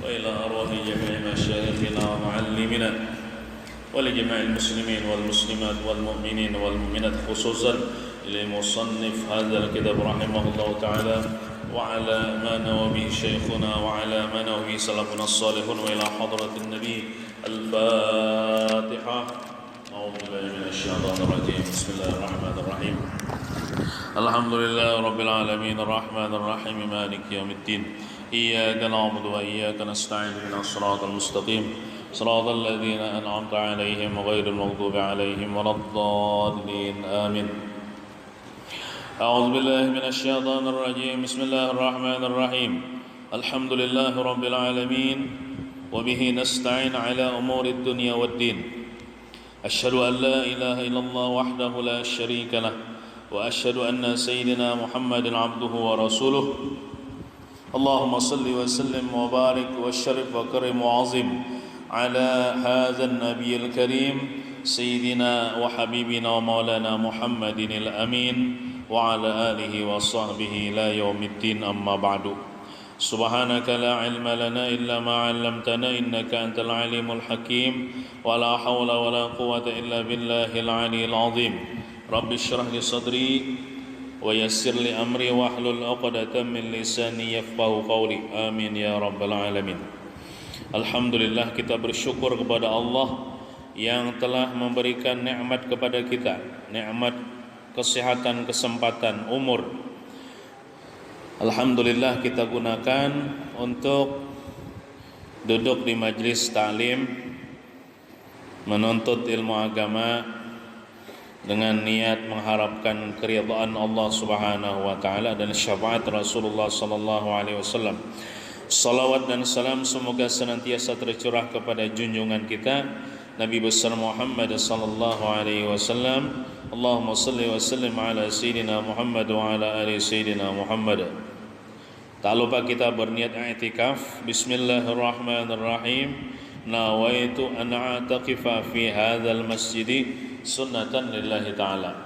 وإلى أرواح جميع مشايخنا ومعلمنا ولجميع المسلمين والمسلمات والمؤمنين والمؤمنات خصوصا للمصنف هذا الكتاب رحمه الله تعالى وعلى ما نوى به شيخنا وعلى ما نوى به سلفنا الصالحون وإلى حضرة النبي الفاتحة. أعوذ بالله من الشيطان الرجيم. بسم الله الرحمن الرحيم. الحمد لله رب العالمين الرحمن الرحيم مالك يوم الدين إياك نعبد وإياك نستعين اهدنا الصراط المستقيم صراط الذين أنعمت عليهم غير المغضوب عليهم ولا الضالين آمين. أعوذ بالله من الشيطان الرجيم. بسم الله الرحمن الرحيم. الحمد لله رب العالمين وبه نستعين على أمور الدنيا والدين. أشهد أن لا إله إلا الله وحده لا شريك له وأشهد أن سيدنا محمد عبده ورسوله. اللهم صل وسلم وبارك وشرف وكرم وعظم على هذا النبي الكريم سيدنا وحبيبنا ومولانا محمد الأمين وعلى آله وصحبه إلى يوم الدين. أما بعد. سبحانك لا علم لنا إلا ما علمتنا إنك أنت العليم الحكيم ولا حول ولا قوة إلا بالله العلي العظيم. رب اشرح لي صدري ويسر لي أمري واحلل عقدة من لساني يفقهوا قولي. آمين يا رب العالمين. Alhamdulillah, kita bersyukur kepada Allah yang telah memberikan nikmat kepada kita, nikmat kesehatan, kesempatan, umur. Alhamdulillah kita gunakan untuk duduk di majlis ta'lim, menuntut ilmu agama dengan niat mengharapkan keridhaan Allah Subhanahu wa taala dan syafaat Rasulullah sallallahu alaihi wasallam. Salawat dan salam semoga senantiasa tercurah kepada junjungan kita Nabi besar Muhammad sallallahu alaihi wasallam. Allahumma salli wa sallim ala sayyidina Muhammad wa ala ali sayyidina Muhammad. Tak lupa kita berniat i'tikaf. Bismillahirrahmanirrahim. Nawaitu an a'taqifa fi hadzal masjid sunnatan lillahi ta'ala.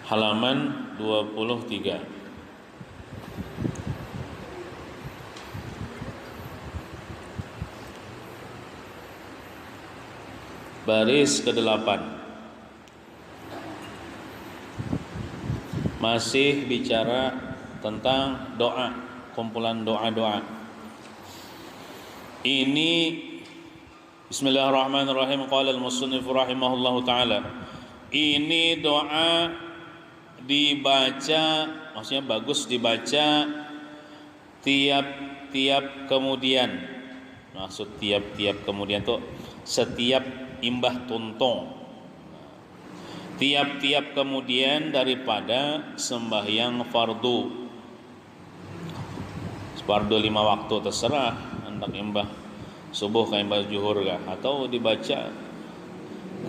Halaman 23. Baris ke-8. Masih bicara tentang doa, kumpulan doa-doa. Ini Bismillahirrahmanirrahim. Qala al-musannif rahimahullahu taala. Ini doa dibaca, maksudnya bagus dibaca tiap-tiap kemudian. Maksud tiap-tiap kemudian itu setiap imbah tuntung, tiap-tiap kemudian daripada sembahyang fardu 5 waktu, terserah hendak imbah subuh ke imbah zuhur kah, atau dibaca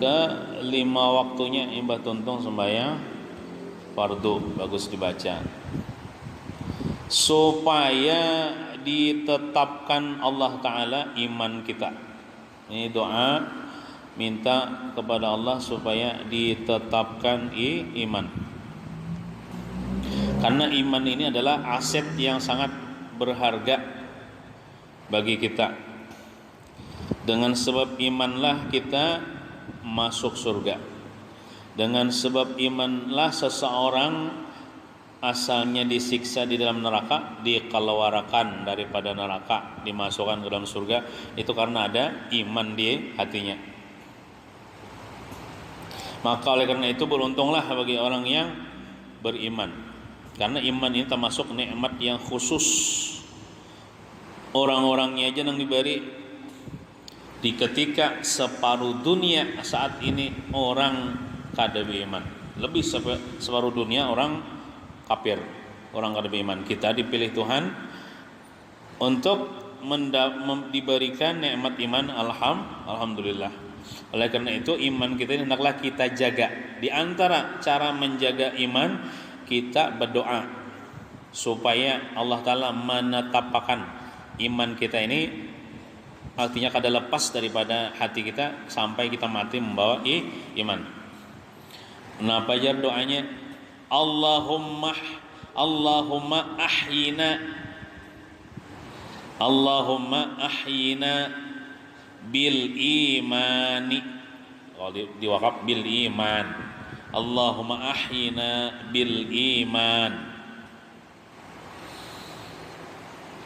ke 5 waktunya imbah tuntung sembahyang fardu, bagus dibaca supaya ditetapkan Allah Ta'ala iman kita. Ini doa minta kepada Allah supaya ditetapkan iman. Karena iman ini adalah aset yang sangat berharga bagi kita. Dengan sebab imanlah kita masuk surga. Dengan sebab imanlah seseorang asalnya disiksa di dalam neraka dikeluarkan daripada neraka, dimasukkan ke dalam surga. Itu karena ada iman di hatinya. Maka oleh karena itu beruntunglah bagi orang yang beriman, karena iman ini termasuk nikmat yang khusus. Orang-orangnya aja yang diberi di ketika separuh dunia saat ini orang kada beriman, lebih separuh dunia orang kafir, orang kada beriman. Kita dipilih Tuhan untuk diberikan nikmat iman. Alhamdulillah. Oleh karena itu iman kita ini hendaklah kita jaga. Di antara cara menjaga iman, kita berdoa supaya Allah Ta'ala menetapkan iman kita ini, artinya kada lepas daripada hati kita sampai kita mati membawa iman. Nah, apa aja doanya? Allahumma ahyina Allahumma ahyina bil imani. Kalau diwakaf bil iman. Allahumma ahyina bil iman.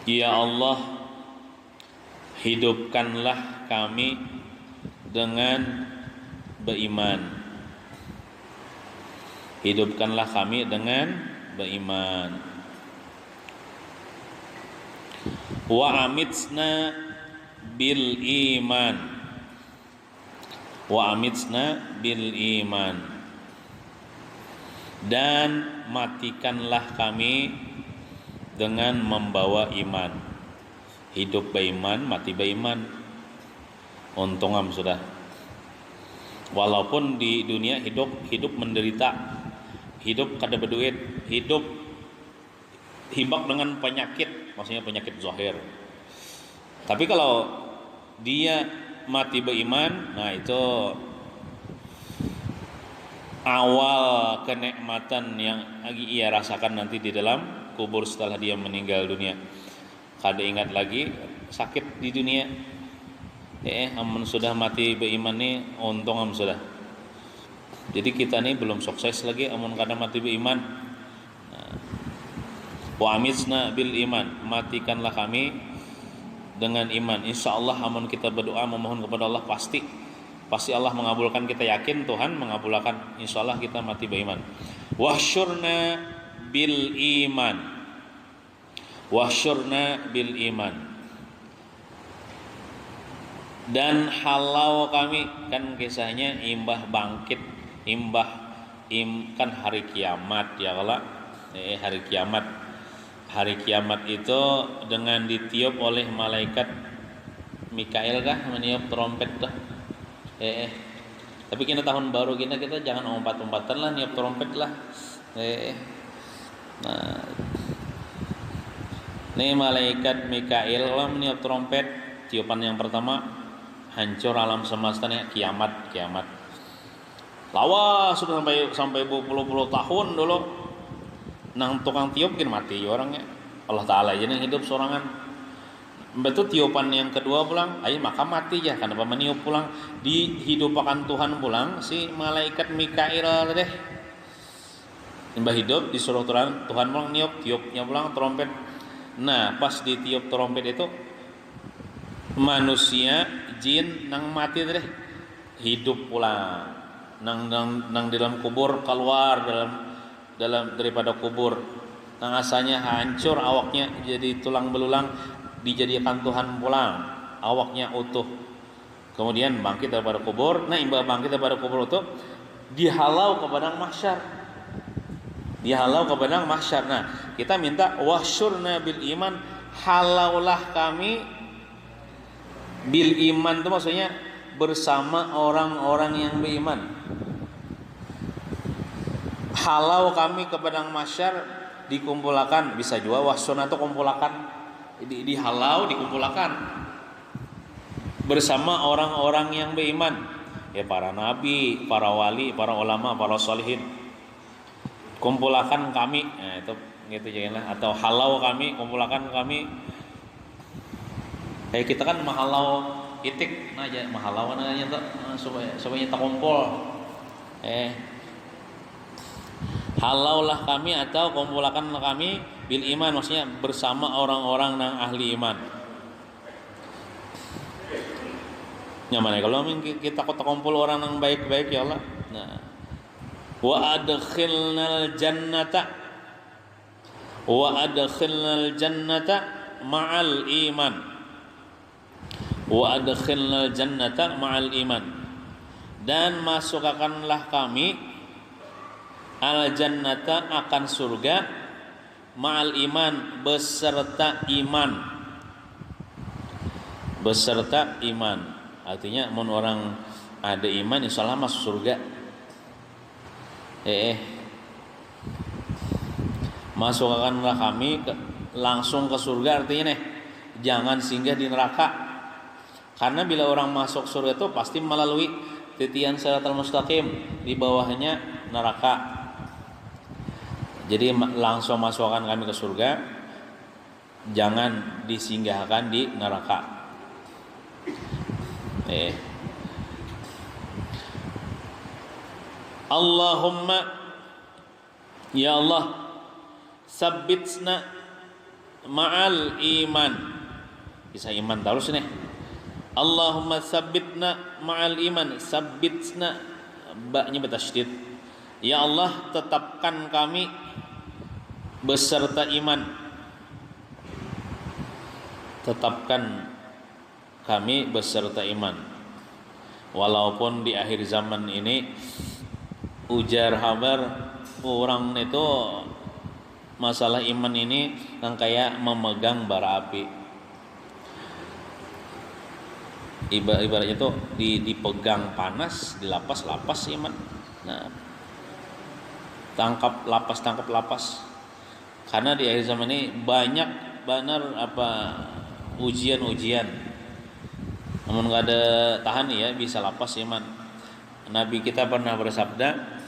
Ya Allah, hidupkanlah kami dengan beriman. Hidupkanlah kami dengan beriman. Wa amitsna bil iman. Wa amitsna bil iman. Dan matikanlah kami dengan membawa iman. Hidup beriman, mati beriman. Untung sudah. Walaupun di dunia hidup menderita, hidup kada berduit, hidup hibak dengan penyakit, maksudnya penyakit zahir. Tapi kalau dia mati beriman, nah itu awal kenikmatan yang ia rasakan nanti di dalam kubur setelah dia meninggal dunia. Kada ingat lagi sakit di dunia. Amun sudah mati beriman nih, untung sudah. Jadi kita nih belum sukses lagi amun kada mati beriman. Wa amitsna bil iman, matikanlah kami dengan iman. Insyaallah amun kita berdoa memohon kepada Allah pasti Allah mengabulkan. Kita yakin Tuhan mengabulkan. Insyaallah kita mati beriman. Wahsyurna bil iman. Wahsyurna bil iman. Dan halau kami, kan kisahnya imbah bangkit, kan hari kiamat ya Allah. Hari kiamat itu dengan ditiup oleh malaikat Mikail kah meniup trompet dah. Tapi kita tahun baru kita jangan umpat-umpatan lah, niup trompet lah. Nah, ini malaikat Mikail lah meniup trompet, tiupan yang pertama hancur alam semesta nih, kiamat. Lawas sudah sampai berpuluh-puluh tahun dulu. Nang tukang tiup mati orangnya. Allah Ta'ala jadi hidup sorangan. Betul tiupan yang kedua pulang, maka mati ya karena meniup pulang, dihidupkan Tuhan pulang si malaikat Mikail deh. Mbah hidup disuruh Tuhan pulang tiupnya pulang trompet. Nah, pas ditiup trompet itu manusia jin nang mati deh hidup pulang. Nang dalam kubur keluar dalam daripada kubur. Nang asalnya hancur awaknya jadi tulang belulang, dijadikan Tuhan pulang, awaknya utuh. Kemudian bangkit daripada kubur. Nah, imbah bangkit daripada kubur itu dihalau ke padang mahsyar. Nah, kita minta wahsyurna bil iman, halaulah kami bil iman itu maksudnya bersama orang-orang yang beriman. Halau kami ke padang mahsyar, dikumpulkan, bisa juga wahsyurna itu kumpulakan, dihalau dikumpulkan bersama orang-orang yang beriman, ya para nabi, para wali, para ulama, para sholihin. Kumpulkan kami, nah itu gitu janganlah. Atau halau kami, kumpulkan kami. Kayak kita kan mahalau itik, nah aja mahalau namanya tuh supaya kita kumpul. Halaulah kami atau kumpulkanlah kami bil iman, maksudnya bersama orang-orang yang ahli iman. Nyaman ya kalau kita kumpul orang yang baik-baik ya Allah. Nah, wa adkhilnal jannata ma'al iman. Wa adkhilnal jannata ma'al iman. Dan masukkanlah kami al jannata akan surga ma'al iman beserta iman. Artinya mun orang ada iman insyaallah masuk surga. Masukkanlah kami langsung ke surga, artinya jangan singgah di neraka. Karena bila orang masuk surga itu pasti melalui titian siratal mustaqim, di bawahnya neraka. Jadi langsung masukkan kami ke surga. jangan disinggahkan di neraka. Allahumma, ya Allah, sabbitsna ma'al iman. Bisa iman terus nih. Allahumma sabbitna ma'al iman. Sabbitsna, ba-nya bertasydid. Ya Allah, tetapkan kami beserta iman. Tetapkan kami beserta iman. Walaupun di akhir zaman ini ujar habar orang itu masalah iman ini yang kayak memegang bara api. Ibaratnya itu dipegang panas, dilapas iman. Nah, tangkap lapas. Karena di akhir zaman ini banyak benar ujian. Namun nggak ada tahan ya, bisa lapas iman. Nabi kita pernah bersabda,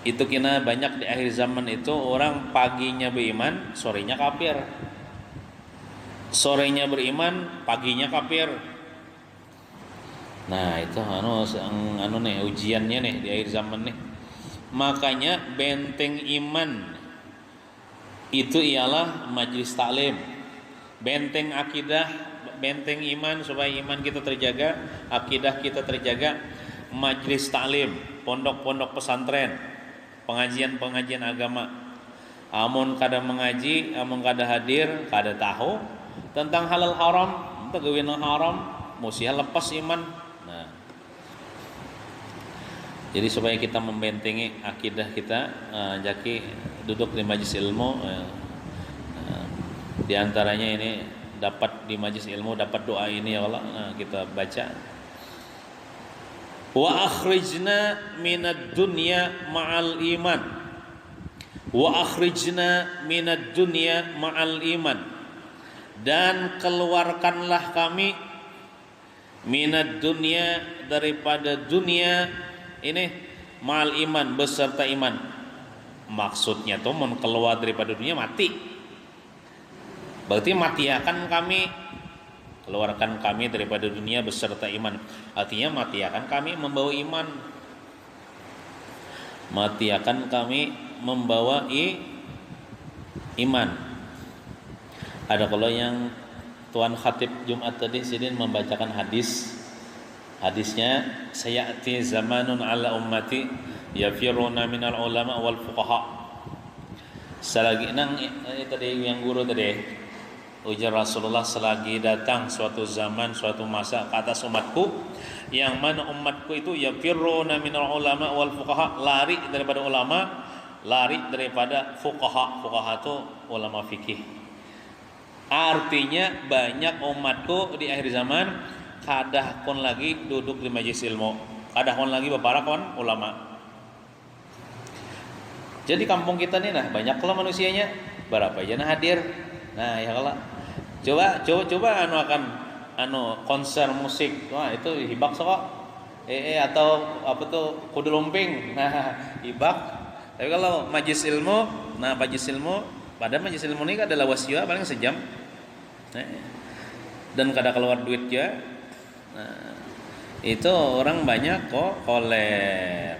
itu kena banyak di akhir zaman itu orang paginya beriman, sorenya kafir. Sorenya beriman, paginya kafir. Nah, itu nih ujiannya nih di akhir zaman nih. Makanya benteng iman itu ialah majelis taklim. Benteng akidah, benteng iman supaya iman kita terjaga, akidah kita terjaga, majelis taklim, pondok-pondok pesantren, pengajian agama. Amun kada mengaji, amun kada hadir, kada tahu tentang halal haram, tegawin haram, mesti lepas iman. Nah, jadi supaya kita membentengi akidah kita, jaki duduk di majelis ilmu, di antaranya ini dapat di majelis ilmu dapat doa ini ya Allah, kita baca. Wa akhrijna minad dunya ma'al iman. Wa akhrijna minad dunya ma'al iman. Dan keluarkanlah kami minad dunya, daripada dunia ini, ma'al iman, beserta iman. Maksudnya tuh mau keluar daripada dunia mati. Berarti matiakan kami, keluarkan kami daripada dunia beserta iman. Artinya matiakan kami membawa iman. Matiakan kami membawa iman. Ada kalau yang Tuan Khatib Jumat tadi sidin membacakan hadis. Hadisnya, sayati zamanun ala ummati yafiruna minal ulama wal fuqaha. Selagi nang tadi yang guru tadi ujar Rasulullah, selagi datang suatu zaman, suatu masa ke atas umatku, yang mana umatku itu yafiruna minal ulama wal fuqaha, lari daripada ulama, lari daripada fuqaha. Fuqaha itu ulama fikih. Artinya banyak umatku di akhir zaman kadah kon lagi duduk di majelis ilmu, kadah kon lagi beberapa kon ulama. Jadi kampung kita nih nah banyak lah manusianya, berapa aja nah hadir. Nah ya Allah, coba konser musik, wah itu hibak sok. Atau apa tuh kudu lumping, nah hibak. Tapi kalau majelis ilmu, nah majelis ilmu, pada majelis ilmu ini adalah wasiwa paling sejam, dan kada keluar duit ya. Nah, itu orang banyak kok koler.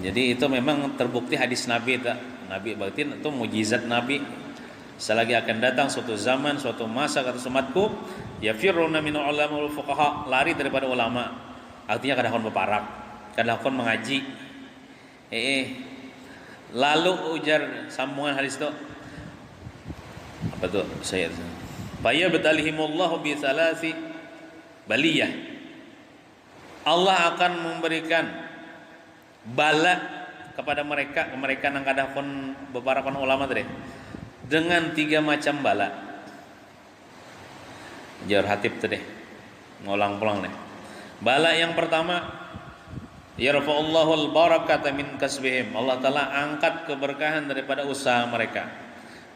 Jadi itu memang terbukti hadis Nabi, Nabi berarti itu mujizat Nabi. Selagi akan datang suatu zaman, suatu masa kata umatku, yafiruna minal ulama wal fuqaha, lari daripada ulama. Artinya kadang-kadang berparak, kadang-kadang mengaji. Lalu ujar sambungan hadis itu apa tuh saya? Faya batalihimullahu bi salasi baliyah. Allah akan memberikan bala kepada mereka yang kadang-kadang beberapa ulama tadi dengan 3 macam bala. Jar hatib tadi ngulang-ulang nih. Bala yang pertama, yarfa'ullahu al-barakata min kasbihim. Allah Ta'ala angkat keberkahan daripada usaha mereka.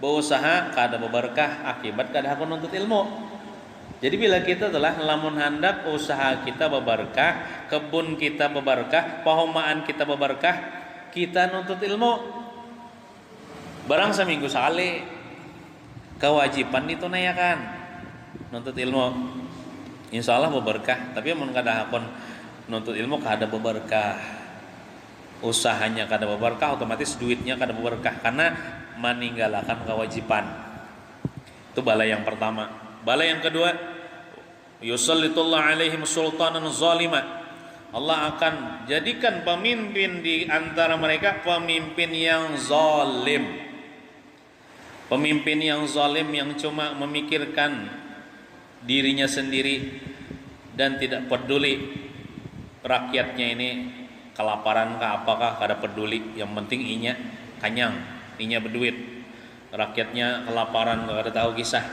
Berusaha kada berberkah akibat kada hakun nuntut ilmu. Jadi bila kita telah lamun hendak usaha kita berberkah, kebun kita berberkah, pahomaan kita berberkah, kita nuntut ilmu. Barang seminggu sekali, kewajiban ditunaikan nuntut ilmu insya Allah berberkah. Tapi mun kada hakon nuntut ilmu kada berberkah, usahanya kada berberkah, otomatis duitnya kada berberkah karena meninggalkan kewajiban. Itu bala yang pertama. Bala yang kedua, yusallitullah alaihim sultanan zalima. Allah akan jadikan pemimpin di antara mereka pemimpin yang zalim. Pemimpin yang zalim yang cuma memikirkan dirinya sendiri dan tidak peduli rakyatnya ini kelaparan kah apakah, kada peduli. Yang penting inya kanyang, inya berduit. Rakyatnya kelaparan kada tahu kisah.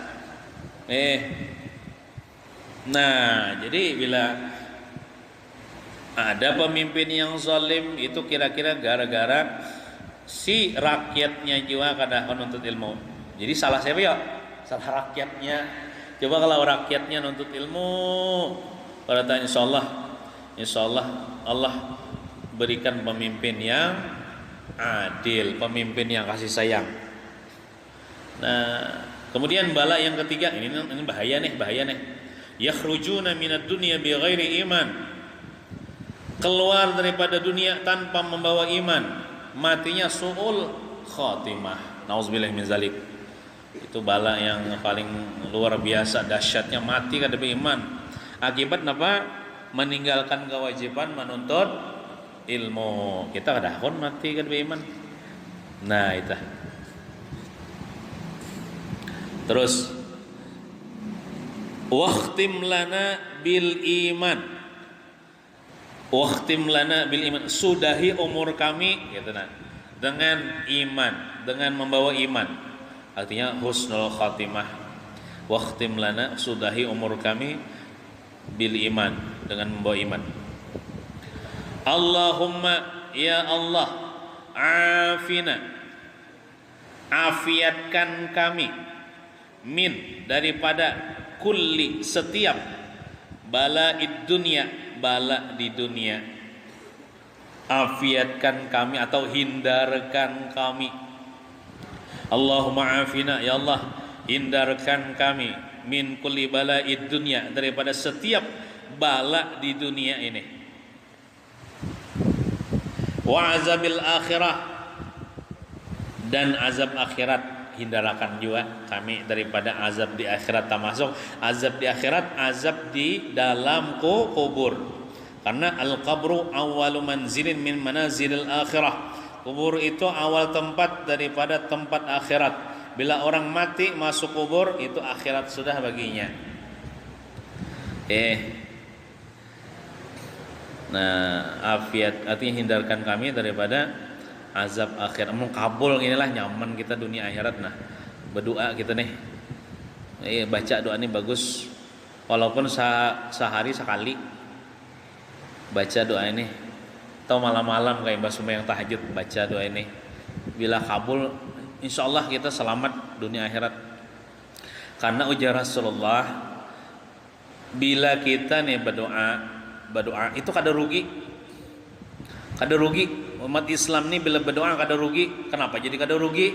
Nah, jadi bila ada pemimpin yang zalim itu kira-kira gara-gara si rakyatnya juga kada nuntut ilmu. Jadi salah siapa ya? Salah rakyatnya. Coba kalau rakyatnya nuntut ilmu, pada tanya insya Allah Allah berikan pemimpin yang adil, pemimpin yang kasih sayang. Nah, kemudian bala yang ketiga, ini bahaya nih. Yakhrujuna minad dunya bighairi iman. Keluar daripada dunia tanpa membawa iman, matinya su'ul khatimah. Nauzubillahi min zalik. Itu bala yang paling luar biasa dahsyatnya, mati kada beriman. Akibat apa? Meninggalkan kewajiban menuntut ilmu. Kita kada kon mati kada beriman. Nah, itu. Terus waqtim lana bil iman. Waqtim lana bil iman, sudahi umur kami gitu nah, dengan iman, dengan membawa iman. Artinya husnul khatimah. Waqtim lana, sudahi umur kami bil iman, dengan membawa iman. Allahumma ya Allah, afina, afiatkan kami min, daripada kulli, setiap bala'id dunia, bala di dunia. Afiatkan kami atau hindarkan kami. Allahumma afina, ya Allah hindarkan kami min kulli bala'id dunya, daripada setiap bala di dunia ini. Wa azabil akhirah, dan azab akhirat, hindarkan juga kami daripada azab di akhirat. Termasuk azab di akhirat, azab di dalam kubur. Karena al-qabru awwalu manzilin min manazilil akhirah. Kubur itu awal tempat daripada tempat akhirat. Bila orang mati masuk kubur, itu akhirat sudah baginya. Nah, afiat artinya hindarkan kami daripada azab akhirat. Kabul inilah nyaman kita dunia akhirat. Nah, berdoa kita nih. Baca doa ini bagus. Walaupun sehari sekali baca doa ini, atau malam-malam kayak mbak sembahyang tahajud baca doa ini. Bila kabul, insya Allah kita selamat dunia akhirat. Karena ujar Rasulullah, bila kita nih berdoa itu kada rugi. Umat Islam nih bila berdoa kada rugi. Kenapa jadi kada rugi?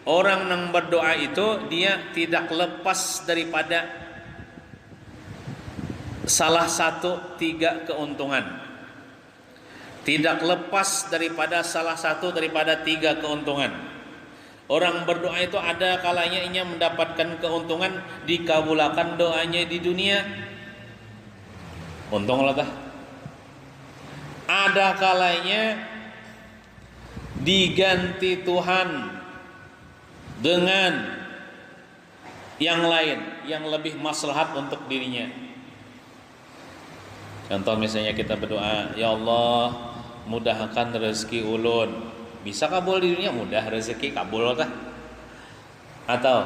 Orang yang berdoa itu dia tidak lepas daripada salah satu tiga keuntungan. Tidak lepas daripada salah satu daripada tiga keuntungan. Orang berdoa itu ada kalanya ia mendapatkan keuntungan, dikabulkan doanya di dunia. Untung lah tah. Ada kalanya diganti Tuhan dengan yang lain yang lebih maslahat untuk dirinya. Contoh misalnya kita berdoa, ya Allah mudahkan rezeki ulun, bisa kabul di dunia, mudah rezeki kabul kah? Atau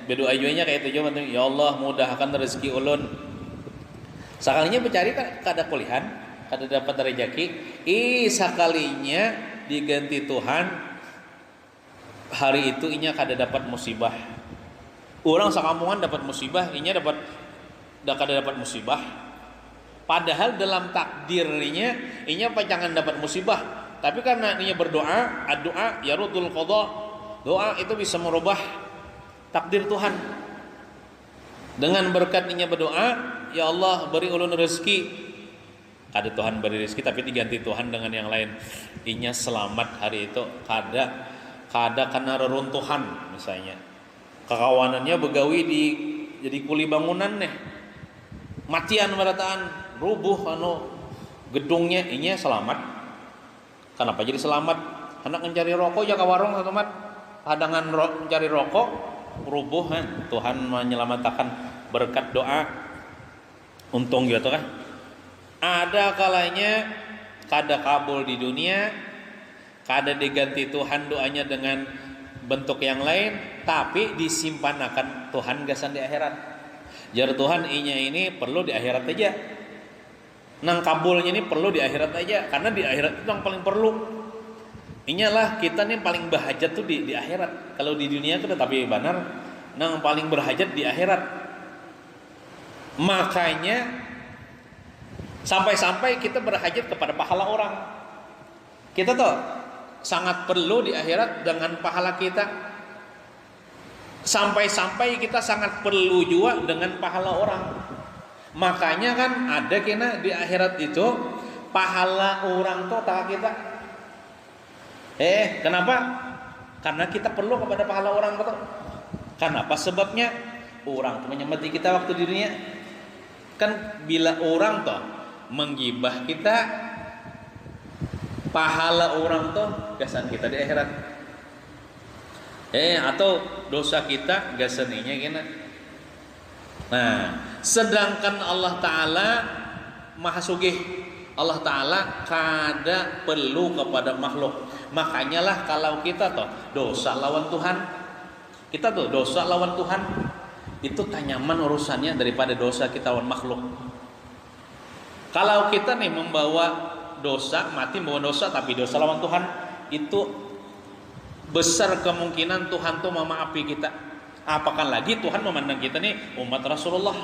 berdoa juanya kayak itu juga, ya Allah mudahkan rezeki ulun. Sekalinya mencari kada kulihan, kada dapat rezeki, sekalinya diganti Tuhan, hari itu inya kada dapat musibah. Orang sakampungan dapat musibah, inya kada dapat musibah. Padahal dalam takdirnya inya jangan dapat musibah, tapi karena inya berdoa, doa yarudul qada, doa itu bisa merubah takdir Tuhan. Dengan berkat inya berdoa, ya Allah beri ulun rezeki. Kada Tuhan beri rezeki tapi diganti Tuhan dengan yang lain. Inya selamat hari itu, kada kena reruntuhan misalnya. Kekawanannya begawi di jadi kuli bangunan nih. Matian barataan, rubuh gedungnya, inya selamat. Kenapa jadi selamat? Anak mencari rokok ya ke warung satu mat. Hadangan mencari rokok, rubuh kan. Tuhan menyelamatkan berkat doa. Untung gitu kan. Ada kalanya kada kabul di dunia, kada diganti Tuhan doanya dengan bentuk yang lain, tapi disimpan akan Tuhan gasan di akhirat. Jar Tuhan inya ini perlu di akhirat aja. Nang kabulnya ini perlu di akhirat aja, karena di akhirat itu yang paling perlu. Inyalah kita nih paling berhajat tuh di akhirat. Kalau di dunia tuh tapi benar, nang paling berhajat di akhirat. Makanya sampai-sampai kita berhajat kepada pahala orang. Kita tuh sangat perlu di akhirat dengan pahala kita. Sampai-sampai kita sangat perlu juga dengan pahala orang. Makanya kan ada kena di akhirat itu pahala orang tuh tak kita. Kenapa? Karena kita perlu kepada pahala orang tuh. Kenapa sebabnya? Orang tuh menyembati kita waktu di dunia. Kan bila orang tuh menggibah kita, pahala orang tuh gasan kita di akhirat. Atau dosa kita gasaninya gini. Nah, sedangkan Allah Ta'ala Maha Sugih. Allah Ta'ala kada perlu kepada makhluk. Makanya lah kalau kita tuh dosa lawan Tuhan, kita tuh dosa lawan Tuhan, itu tanyaman urusannya daripada dosa kita lawan makhluk. Kalau kita nih membawa dosa, mati membawa dosa tapi dosa lawan Tuhan, itu besar kemungkinan Tuhan tuh memaafi kita. Apakah lagi Tuhan memandang kita nih umat Rasulullah,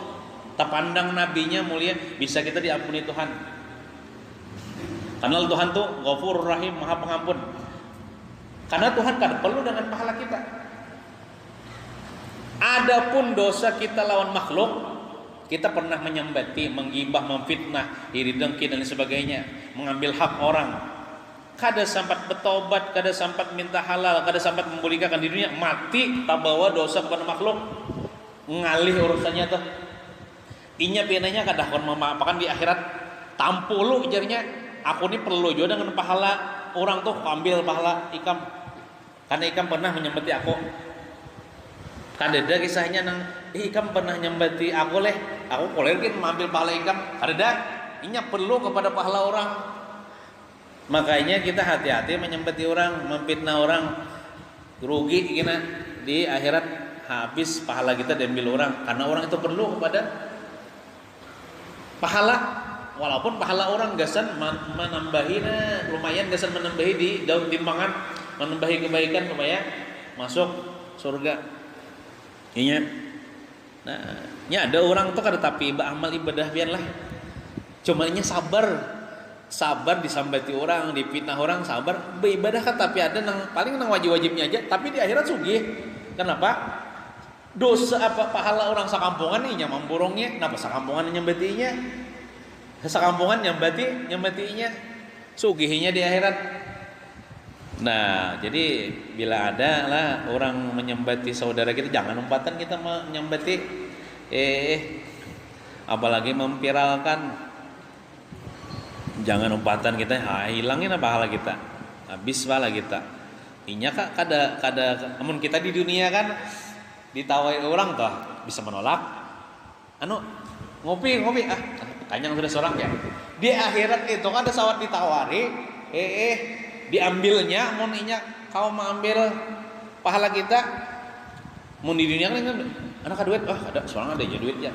terpandang nabinya mulia, bisa kita diampuni Tuhan. Karena Tuhan tuh Ghafurur Rahim, Maha Pengampun. Karena Tuhan kan perlu dengan pahala kita. Adapun dosa kita lawan makhluk, kita pernah menyembati, menggibah, memfitnah, iri dengki dan sebagainya, mengambil hak orang. Kada sempat bertobat, kada sempat minta halal, kada sempat memulihkan di dunia, mati tak bawa dosa kepada makhluk, ngalih urusannya tuh. Inya pinanya kada kon memaafkan di akhirat, tampulu jarnya. Aku ini perlu juga dengan pahala orang tuh, ambil pahala ikam. Karena ikam pernah menyembati aku. Kada ada kisahnya nang ikam pernah nyembati aku leh, aku kolerkin mengambil pahala ikam. Kada ada, inya perlu kepada pahala orang. Makanya kita hati-hati menyembati orang, memfitnah orang, rugi gina di akhirat, habis pahala kita diambil orang. Karena orang itu perlu kepada pahala, walaupun pahala orang gasan menambahinya, lumayan gasan menambahi di daun timbangan, menambahi kebaikan supaya masuk surga. Iya. Nah, ada orang tuh kada tapi amal ibadah biar lah. Cuma nya sabar disambati orang, dipitnah orang, sabar beribadah kan, tapi ada nang paling nang wajib-wajibnya aja, tapi di akhirat sugih. Kenapa? Dosa apa pahala orang sakampungan nih nyamamburongnya, kenapa sakampungan nyembatinya? Sakampungan nyembatinya sugihnya di akhirat. Nah, jadi bila ada lah orang menyembati saudara kita, jangan umpatan kita menyembati, apalagi memviralkan. Jangan umpatan kita, hilangin pahala kita, habis pahala kita. Inya kak kada, namun kita di dunia kan ditawai orang tuh bisa menolak. Ngopi, kanyang sudah seorang ya. Di akhirat itu kan ada sawat ditawari, diambilnya, mun inya kau mengambil pahala kita, mun di dunia kan anak duit, ada seorang ada aja duit ya.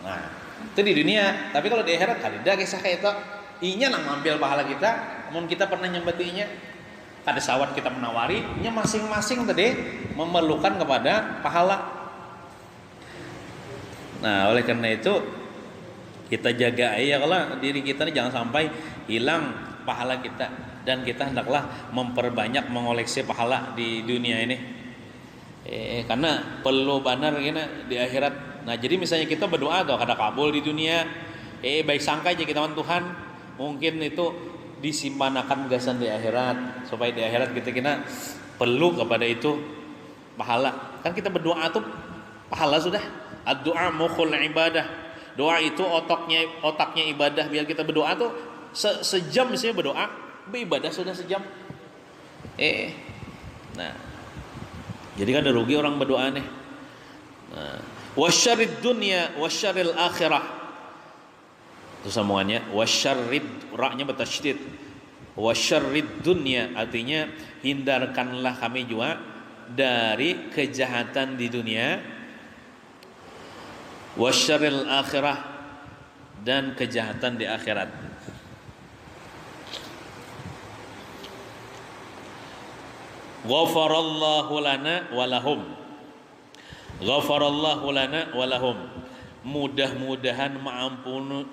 Nah, itu di dunia, tapi kalau di akhirat ada kisah kayak itu, inya nang mengambil pahala kita, mun kita pernah nyembati inya, ada sawat kita menawari, inya masing-masing tadi memerlukan kepada pahala. Nah, oleh karena itu kita jaga ya kalau diri kita ini jangan sampai hilang pahala kita, dan kita hendaklah memperbanyak mengoleksi pahala di dunia ini. Karena perlu benar gini di akhirat. Nah jadi misalnya kita berdoa atau kada kabul di dunia, baik sangka aja kita dengan Tuhan, mungkin itu disimpanakan gasan di akhirat, supaya di akhirat kita perlu kepada itu pahala. Kan kita berdoa tuh pahala sudah. Ad-du'a mukhul ibadah. Doa itu otaknya ibadah. Biar kita berdoa tuh sejam misalnya berdoa, beribadah sudah sejam. Nah, jadi kan ada rugi orang berdoa nih. Nah, wasyarrid dunya wasyarril akhirah. Itu sambungannya wasyarrid, ra-nya bertasydid. Wasyarrid dunya artinya hindarkanlah kami juga dari kejahatan di dunia. Wasyarril akhirah dan kejahatan di akhirat. Ghafarallahu lana walahum. Ghafarallahu lana walahum. Mudah-mudahan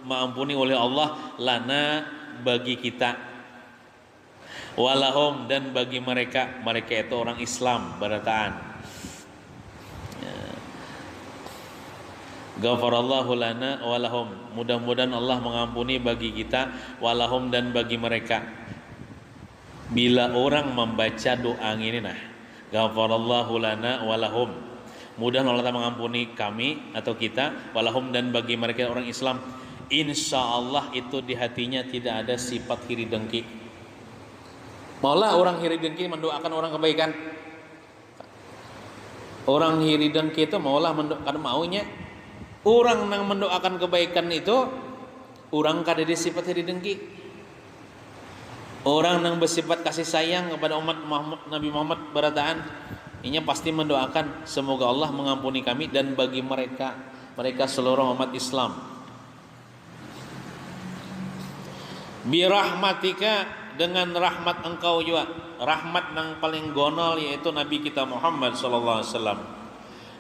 maampuni oleh Allah lana bagi kita, walahum dan bagi mereka itu orang Islam berataan. Ghafarallahu lana walahum. Mudah-mudahan Allah mengampuni bagi kita, walahum dan bagi mereka. Bila orang membaca doa ini ghafarallahu lana walahum, mudah Allah mengampuni kami atau kita, walahum dan bagi mereka orang Islam, insya Allah itu di hatinya tidak ada sifat iri dengki. Maulah orang iri dengki mendoakan orang kebaikan. Orang iri dengki itu maulah mendoakan maunya. Orang yang mendoakan kebaikan itu orang kada ada sifat iri dengki. Orang yang bersifat kasih sayang kepada umat Nabi Muhammad berataan, ini pasti mendoakan semoga Allah mengampuni kami dan bagi mereka seluruh umat Islam. Birahmatika, dengan rahmat engkau juga, rahmat yang paling gonol yaitu Nabi kita Muhammad sallallahu alaihi wasallam.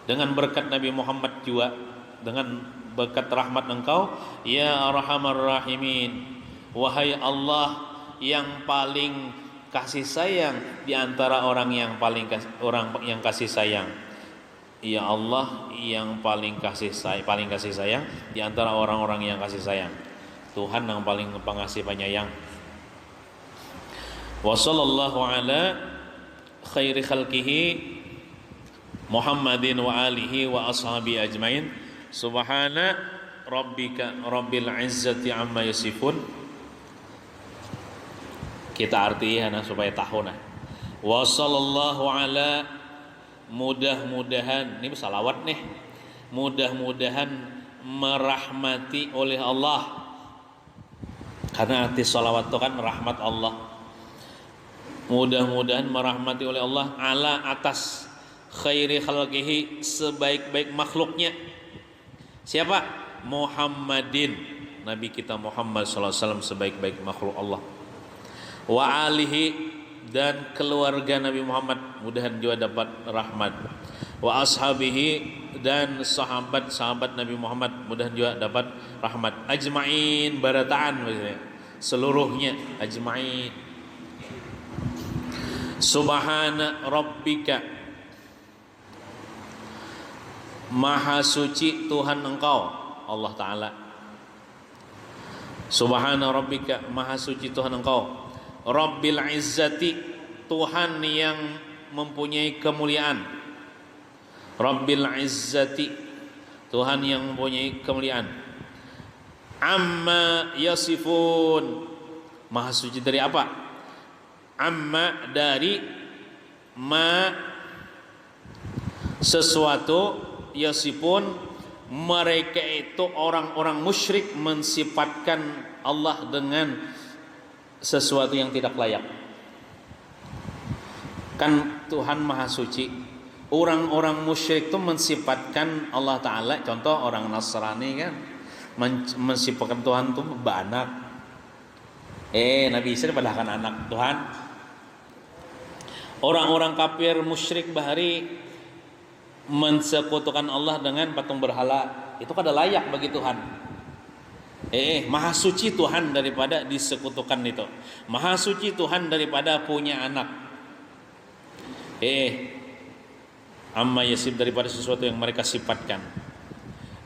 Dengan berkat Nabi Muhammad juga, dengan berkat rahmat engkau ya arhamar rahimin, wahai Allah yang paling kasih sayang di antara orang yang kasih sayang. Ya Allah yang paling kasih sayang di antara orang-orang yang kasih sayang. Tuhan yang paling pengasih penyayang. Wa sallallahu ala khairi khalqihi Muhammadin wa alihi wa ashabi ajmain. Subhana rabbika rabbil izzati amma yasifun. Kita artinya supaya tahu wa sallallahu ala, mudah-mudahan, ini salawat nih, mudah-mudahan merahmati oleh Allah, karena arti salawat itu kan rahmat Allah. Mudah-mudahan merahmati oleh Allah ala atas khairi khalqihi, sebaik-baik makhluknya. Siapa? Muhammadin, Nabi kita Muhammad sallallahu alaihi wasallam sebaik-baik makhluk Allah. Wa alihi, dan keluarga Nabi Muhammad mudahan juga dapat rahmat. Wa ashabihi, dan sahabat-sahabat Nabi Muhammad mudahan juga dapat rahmat. Ajma'in, barataan maksudnya, seluruhnya ajma'in. Subhana rabbika, maha suci Tuhan engkau Allah Ta'ala. Subhana rabbika, maha suci Tuhan engkau. Rabbil izzati, Tuhan yang mempunyai kemuliaan. Rabbil izzati, Tuhan yang mempunyai kemuliaan. Amma yasifun, maha suci dari apa? Amma, dari ma, sesuatu, yasifun, mereka itu orang-orang musyrik mensifatkan Allah dengan sesuatu yang tidak layak. Kan Tuhan maha suci. Orang-orang musyrik itu mensifatkan Allah Ta'ala, contoh orang Nasrani kan mensifatkan Tuhan itu beranak. Nabi Isa padahal anak Tuhan. Orang-orang kafir musyrik bahari mensekutukan Allah dengan patung berhala, itu kada layak bagi Tuhan. Maha suci Tuhan daripada disekutukan itu. Maha suci Tuhan daripada punya anak. amma yasib, daripada sesuatu yang mereka sifatkan.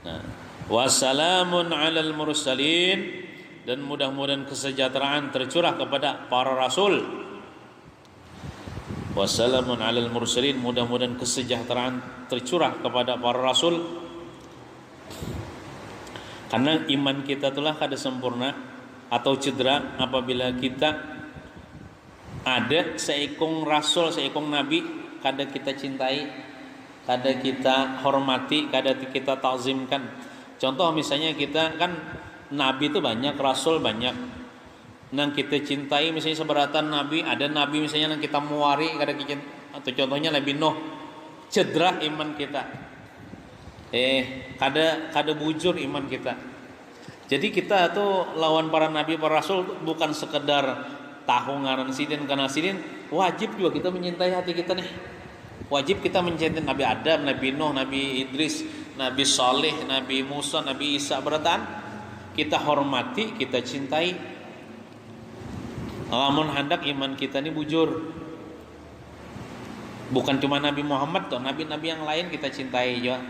Nah, wassalamun alal mursalin, dan mudah-mudahan kesejahteraan tercurah kepada para rasul. Wassalamun alal mursalin, mudah-mudahan kesejahteraan tercurah kepada para rasul. Karena iman kita itulah kada sempurna atau cedera apabila kita ada seekong rasul, seekong nabi kada kita cintai, kada kita hormati, kada kita takzimkan. Contoh misalnya kita kan nabi itu banyak, rasul banyak, nang kita cintai misalnya seberatan nabi, ada nabi misalnya nang kita muari kada kita, atau contohnya Nabi Nuh, cedera iman kita, kada bujur iman kita. Jadi kita tuh lawan para nabi, para rasul bukan sekedar tahu ngaran sidin kana sidin, wajib juga kita menyintai hati kita nih. Wajib kita mencintai Nabi Adam, Nabi Nuh, Nabi Idris, Nabi Saleh, Nabi Musa, Nabi Isa, beratan kita hormati, kita cintai. Lamun hendak iman kita ini bujur. Bukan cuma Nabi Muhammad toh, nabi-nabi yang lain kita cintai juga.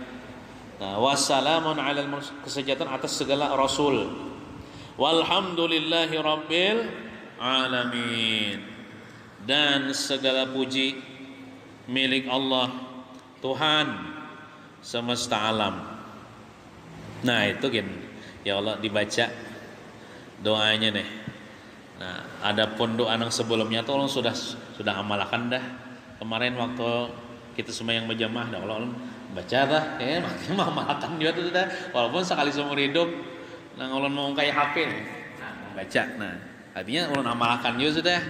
Nah, wassalamun alal kesejahteraan atas segala rasul. Walhamdulillahi rabbil alamin. Dan segala puji milik Allah, Tuhan semesta alam. Nah, itu kan ya Allah dibaca doanya nih. Nah, adapun doa yang sebelumnya tolong sudah amalkan dah. Kemarin waktu kita semua yang berjamaah dah Allah baca dah, kayaknya makin amalkan juga tuh sudah. Walaupun sekali seumur hidup, nang ulun mau kayak HP nih. Nah, baca. Nah, artinya ulun amalkan juga sudah.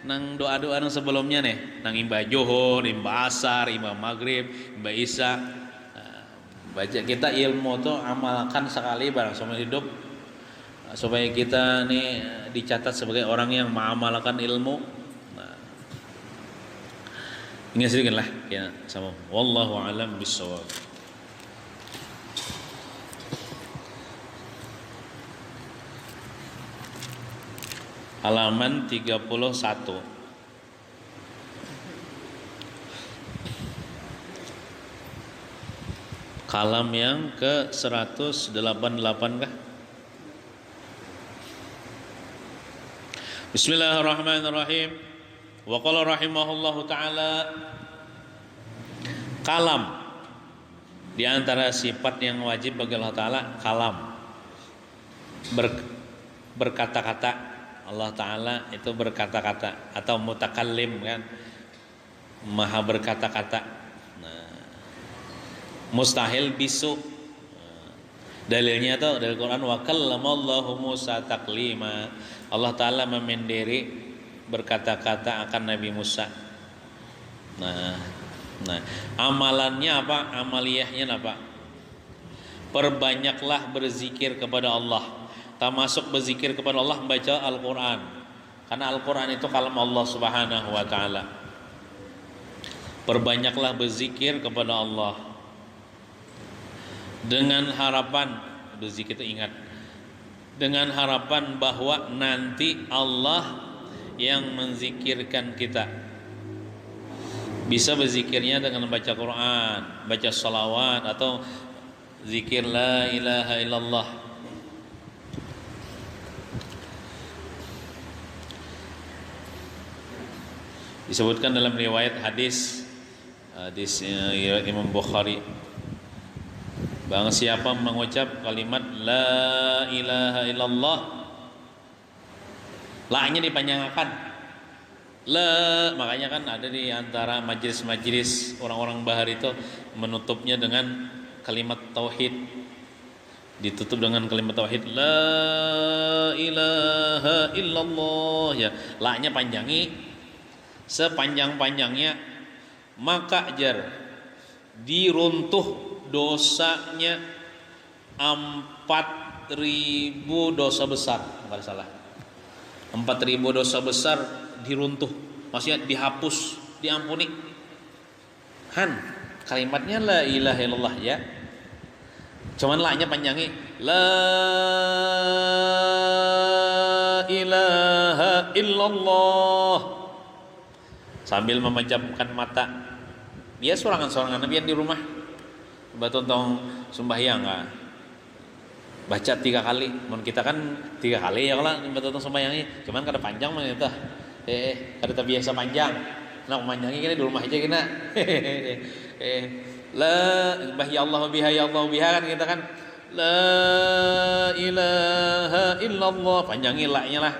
Nang doa-doa nang sebelumnya nih, nang imba Johor, imba Asar, imba Maghrib, imba Isya. Baca kita ilmu tuh amalkan sekali barang seumur hidup, supaya kita nih dicatat sebagai orang yang mengamalkan ilmu. Nah, ingat sedikit lah ya sama. Wallahu alam bissawab. Halaman 31. Kalam yang ke 188 kah? Bismillahirrahmanirrahim. Wa qala rahimahullahu taala, kalam di antara sifat yang wajib bagi Allah taala, kalam, berkata-kata. Allah taala itu berkata-kata atau mutakallim kan, maha berkata-kata. Nah, mustahil bisu. Dalilnya tuh dari Quran, wa kallamallahu Musa taklima. Allah taala memendiri berkata-kata akan Nabi Musa. Nah, amalannya apa? Amaliyahnya apa? Perbanyaklah berzikir kepada Allah. Termasuk berzikir kepada Allah membaca Al-Quran. Karena Al-Quran itu kalam Allah subhanahu wa ta'ala. Perbanyaklah berzikir kepada Allah, dengan harapan, berzikir itu ingat, dengan harapan bahwa nanti Allah yang menzikirkan kita. Bisa berzikirnya dengan membaca Quran, baca salawat, atau zikir la ilaha illallah. Disebutkan dalam riwayat hadis Imam Bukhari, bang siapa mengucap kalimat la ilaha illallah, la-nya dipanjangkan, la, makanya kan ada di antara majelis-majelis orang-orang Bahar itu menutupnya dengan kalimat tauhid, ditutup dengan kalimat tauhid la ilaha illallah, ya la-nya panjangi sepanjang-panjangnya, maka jar diruntuh dosanya 4.000 dosa besar, enggak salah. 4.000 dosa besar diruntuh, maksudnya dihapus, diampuni. Han, kalimatnya la ilaha illallah ya. Cuman la-nya panjangi la ilaha illallah, sambil memejamkan mata. Dia sorangan-sorangan nabi di rumah. Batontong sembahyang baca 3 kali. Mun kita kan 3 kali ya kalau batontong sembahyangnya. Cuman kada panjang mah eta. Kada biasa panjang. Nah panjangnya kini di rumah aja kena. La bahya Allah biha ya Allah biha kan kita kan. La ilaha illallah panjangin la-nya lah.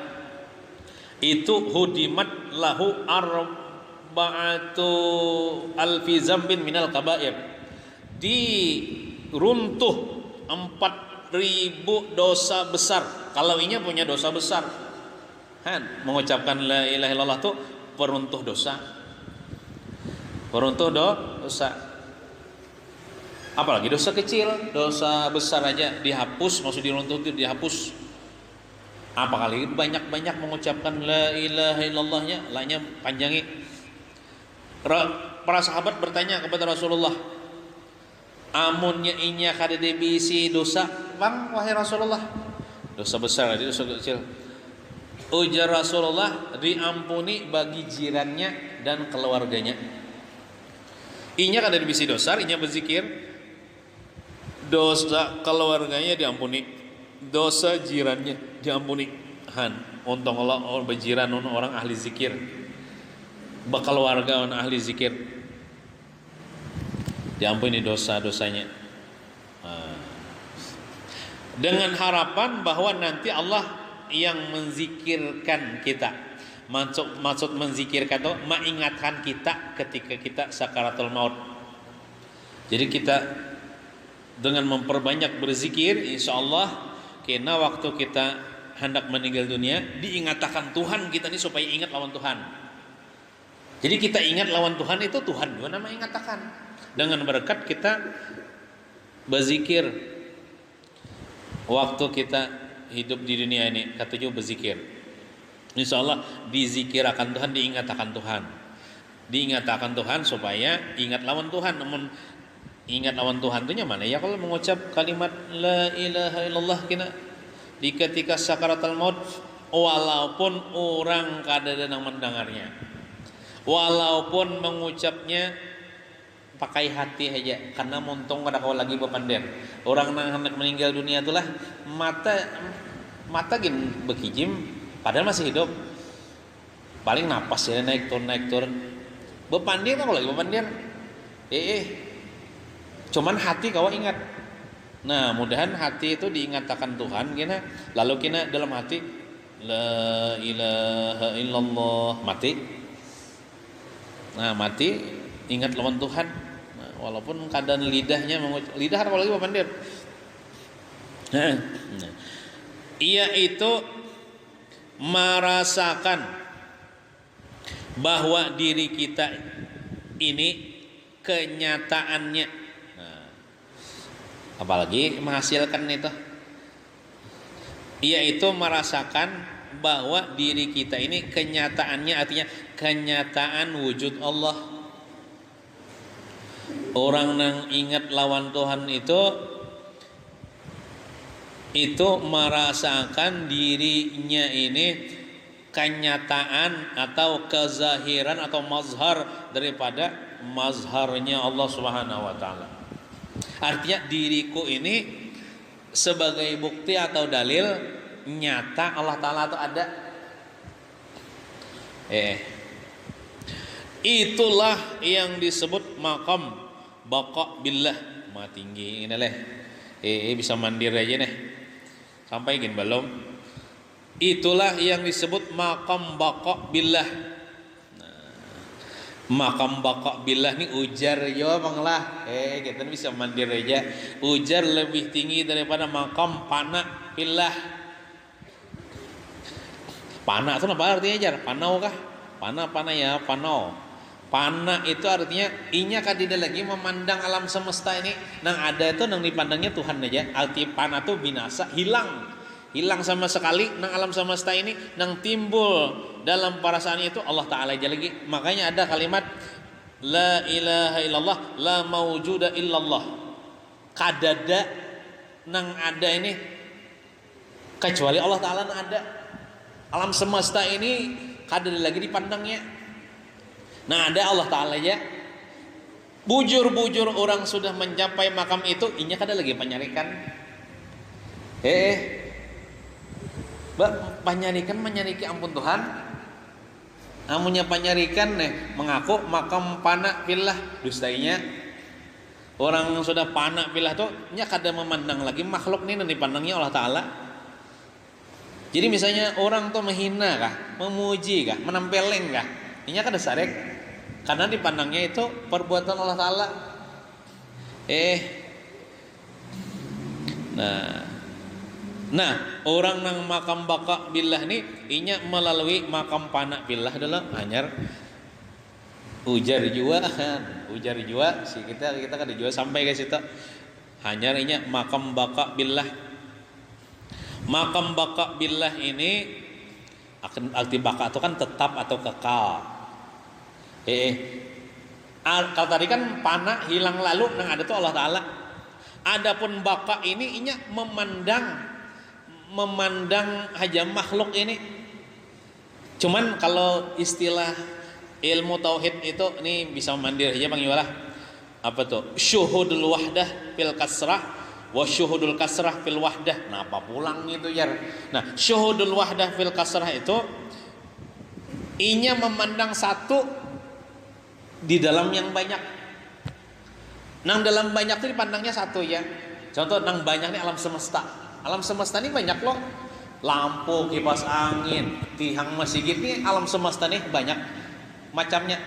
Itu hudimat lahu arba'atu alfi zambin minal kabair. Diruntuh 4.000 dosa besar. Kalau inya punya dosa besar. Han mengucapkan la ilaha illallah itu peruntuh dosa. Peruntuh dosa. Apalagi dosa kecil, dosa besar aja dihapus, maksud diruntuh itu dihapus. Apalagi banyak-banyak mengucapkan la ilaha illallahnya, la-nya panjangi. Para sahabat bertanya kepada Rasulullah, amunnya inya kada dibisi dosa, bang wahai Rasulullah. Dosa besar, dosa kecil. Ujar Rasulullah, diampuni bagi jirannya dan keluarganya. Inya kada dibisi dosa, inya berzikir. Dosa keluarganya diampuni, dosa jirannya diampuni. Han, untung Allah orang berjiran orang ahli zikir, berkeluarga orang ahli zikir, diampuni dosa-dosanya. Dengan harapan bahwa nanti Allah yang menzikirkan kita. Maksud menzikirkan itu mengingatkan kita ketika kita sakaratul maut. Jadi kita dengan memperbanyak berzikir, insya Allah kena waktu kita hendak meninggal dunia diingatkan Tuhan kita ini supaya ingat lawan Tuhan. Jadi kita ingat lawan Tuhan itu Tuhan juga nama ingatkan. Dengan berkat kita berzikir waktu kita hidup di dunia ini, katanya berzikir. Insya Allah dizikirakan Tuhan, diingatkan Tuhan, diingatkan Tuhan supaya ingat lawan Tuhan. Namun ingat lawan Tuhan itu mana ya kalau mengucap kalimat la ilaha illallah kena di ketika sakaratul maut, walaupun orang kada yang mendengarnya, walaupun mengucapnya pakai hati aja, karena montong kada kau lagi bepandir. Orang nang hendak meninggal dunia itulah mata gin bekijim padahal masih hidup, paling napas ya naik turun bepandir kau lagi bepandir. Cuman hati kau ingat. Nah, mudahan hati itu diingatkan Tuhan kena, lalu kena dalam hati la ilaha illallah, mati. Nah, mati ingat lawan Tuhan. Nah, walaupun keadaan lidahnya lidah apalagi papandir. Nah, ia itu merasakan bahwa diri kita ini kenyataannya, apalagi menghasilkan itu, yaitu merasakan bahwa diri kita ini kenyataannya, artinya kenyataan wujud Allah. Orang yang ingat lawan Tuhan itu merasakan dirinya ini kenyataan atau kezahiran atau mazhar daripada mazharnya Allah Subhanahu wa taala. Artinya diriku ini sebagai bukti atau dalil nyata Allah Ta'ala itu ada. Itulah yang disebut maqam baqa billah. Ma tinggi ini leh. Bisa mandir aja nih. Sampai gin belum. Itulah yang disebut maqam baqa billah. Makam baqa billah ni ujar yo banglah. Kita bisa mandir aja. Ujar lebih tinggi daripada makam pana billah. Pana itu apa artinya jar? Panau kah? Pana ya, panau. Pana itu artinya inya kadida lagi memandang alam semesta ini. Nang ada itu nang dipandangnya Tuhan aja. Arti pana itu binasa, hilang sama sekali nang alam semesta ini, nang timbul dalam perasaan itu Allah Ta'ala aja lagi. Makanya ada kalimat la ilaha illallah la mawjuda illallah, kadada nang ada ini kecuali Allah Ta'ala nang ada. Alam semesta ini kadada lagi dipandangnya, nah ada Allah Ta'ala aja. Bujur-bujur orang sudah mencapai makam itu, inya kada lagi panyarikan. Panyarikan menyariki ampun Tuhan. Amunnya panyarikan mengaku makam panak pillah dustainya. Orang sudah panak pillah tuh nya kada memandang lagi makhluk ini dipandangnya Allah Taala. Jadi misalnya orang tuh menghina kah, memuji kah, menampeleng kah, inya kada sarek karena dipandangnya itu perbuatan Allah Taala. Nah, orang nang makam baka billah ni inya melalui makam panak billah adalah hanyar ujar jua si kita kada jua sampai ke situ. Hanyar inya makam baka billah. Makam baka billah ini akan arti baka itu kan tetap atau kekal. Kalau tadi kan panah hilang lalu nang ada tuh Allah Taala. Adapun baka ini inya memandang aja makhluk ini. Cuman kalau istilah ilmu tauhid itu nih bisa mandir aja Bang Yulah. Apa tuh? Syuhudul wahdah fil kasrah wa syuhudul kasrah fil wahdah. Nah, apa pulang itu ya? Nah, syuhudul wahdah fil kasrah itu inya memandang satu di dalam yang banyak. Nang dalam banyak itu dipandangnya satu ya. Contoh nang banyak ini alam semesta. Alam semesta ini banyak loh. Lampu, kipas angin, tiang masjid ini alam semesta nih banyak macamnya.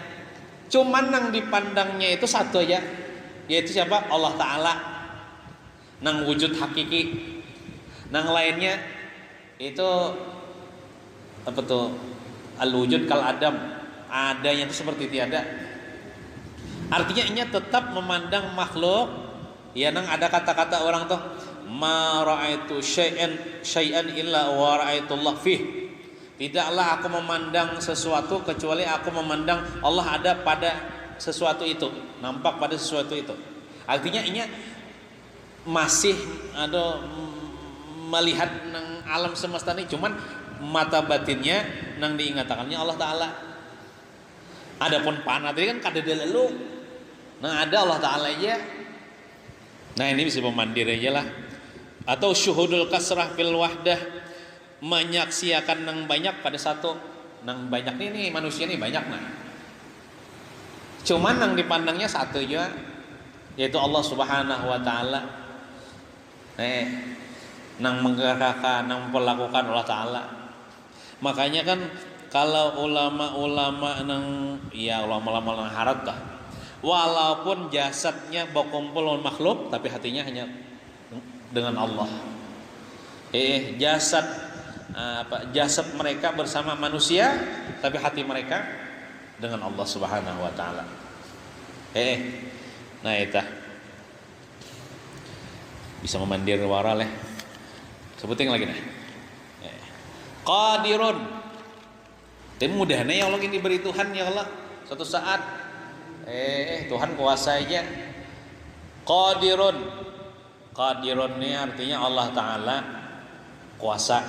Cuman nang dipandangnya itu satu ya. Yaitu siapa? Allah Ta'ala. Nang wujud hakiki. Nang lainnya itu apa tuh? Al-wujud kal adam. Adanya itu seperti tiada. Artinya inya tetap memandang makhluk. Ya nang ada kata-kata orang tuh ma ra'aitu syai'an illa wa ra'aitullah fih. Tidaklah aku memandang sesuatu kecuali aku memandang Allah ada pada sesuatu itu, nampak pada sesuatu itu. Artinya inya masih ada melihat nang alam semesta ini, cuman mata batinnya nang diingatakannya Allah Ta'ala. Adapun panah tadi kan kada delalu. Nah ada Allah Ta'ala aja. Nah ini bisa memandir aja lah. Atau syuhudul kasrah fil wahdah, menyaksikan nang banyak pada satu. Nang banyak ini manusia ini banyak nah. Cuman nang dipandangnya satu juga, yaitu Allah Subhanahu wa taala. Nang menggerakkan, nang memperlakukan Allah Ta'ala. Makanya kan kalau ulama-ulama nang ulama-ulama nang harat dah, walaupun jasadnya berkumpul makhluk tapi hatinya hanya dengan Allah. Jasad mereka bersama manusia tapi hati mereka dengan Allah Subhanahu wa taala. Nah itu bisa memandir wara leh. Sebutin lagi nah. Qadirun. Dan mudahnya ya Allah ini diberi Tuhan ya Allah. Suatu saat Tuhan kuasa aja. Qadirun. Qadirun ini artinya Allah Ta'ala kuasa.